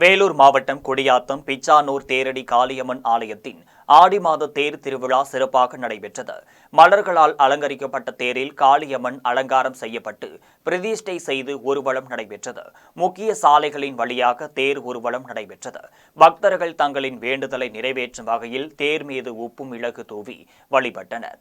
வேலூர் மாவட்டம் குடியாத்தம் பிச்சானூர் தேரடி காளியம்மன் ஆலயத்தின் ஆடி மாத தேர் திருவிழா சிறப்பாக நடைபெற்றது. மலர்களால் அலங்கரிக்கப்பட்ட தேரில் காளியம்மன் அலங்காரம் செய்யப்பட்டு பிரதிஷ்டை செய்து ஊர்வலம் நடைபெற்றது. முக்கிய சாலைகளின் வழியாக தேர் ஊர்வலம் நடைபெற்றது. பக்தர்கள் தங்களின் வேண்டுதலை நிறைவேற்றும் வகையில் தேர் மீது உப்பு மிளகு தூவி வழிபட்டனர்.